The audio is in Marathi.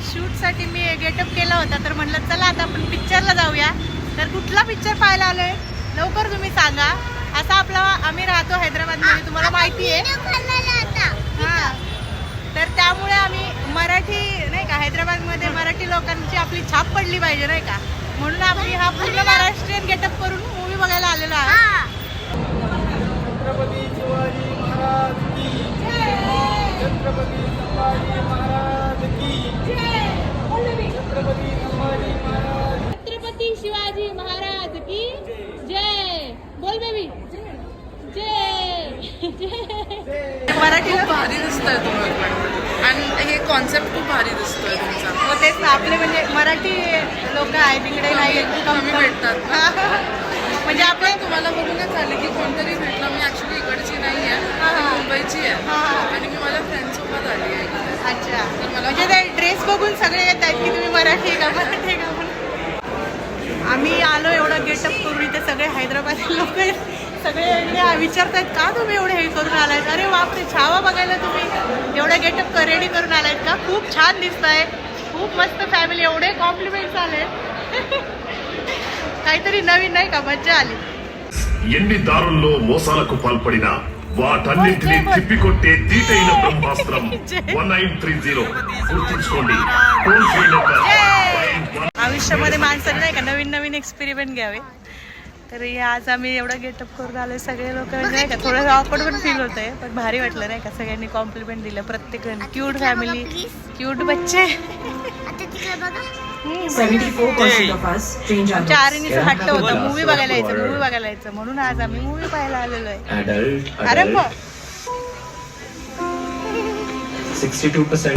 शूटसाठी मी गेटअप केला होता, तर म्हटलं चला आता आपण पिक्चरला जाऊया. तर कुठला पिक्चर पाहायला आलोय लवकर तुम्ही सांगा. असा आपला आम्ही राहतो हैदराबादमध्ये, तुम्हाला माहिती आहे. हां, तर त्यामुळे आम्ही मराठी नाही का, हैदराबादमध्ये मराठी लोकांची आपली छाप पडली पाहिजे नाही का, म्हणून आम्ही हा पूर्ण महाराष्ट्रीयन गेटअप करून मूवी बघायला आलेलो आहे. छत्रपती शिवाजी महाराज की जय. छत्रपती संभाजी महाराज की जय. छत्रपती संभाजी महाराज. छत्रपती शिवाजी महाराज की जय. बोल बेबी जय. मराठी खूप भारी दिसतोय तुम्ही पण, आणि हे कॉन्सेप्ट खूप भारी दिसतोय तुमचा. हो तेच ना, आपले म्हणजे मराठी लोक आहेत तिकडे नाही कमी भेटतात. म्हणजे आपण तुम्हाला बघूनच आले की कोणतरी भेटलं. मी ऍक्च्युली इकडची नाही आहे, मुंबईची आहे आणि मी माझ्या फ्रेंडसोबत आली आहे. अच्छा, तर मला म्हणजे ते ड्रेस बघून सगळे येत आहेत की तुम्ही मराठी आहे का मराठी आहे का म्हणून. आम्ही आलो एवढं गेटअप करून, इथे सगळे हैदराबादी लोक आहेत, सगळे इकडे विचारतायत का तुम्ही एवढे हे करून आलायत. अरे बापरे, छावा बघायला तुम्ही एवढं गेटअप रेडी करून आलायत का, खूप छान दिसताय, खूप मस्त फॅमिली, एवढे कॉम्प्लिमेंट्स आले. काहीतरी नवीन नाही का, मज्जा आली. ఎన్ని దారుల్లో మోసాలకు పాల్పడినా వాటన్నింటినీ తిప్పికొట్టే తీటైన బ్రహ్మాస్త్రం 1930 గుర్తుంచుకోండి. Toll free number. आयुष्यामध्ये माणसाने नाही का नवीन नवीन एक्सपेरिमेंट घ्यावे. तर आज आम्ही एवढं गेटअप करून आलोय, सगळे लोक म्हणजे नाही का थोडं ऑकवर्ड पण फील होत आहे, पण भारी वाटलं नाही का, सगळ्यांनी कॉम्प्लिमेंट दिलं. प्रत्येक क्यूट फॅमिली, क्यूट बच्चे. 74% of us change our चारीनीचं हट्ट होतं मूवी बघायला यायचं, म्हणून आज आम्ही मूवी पाहायला आलेलो आहे. adult अरे 62%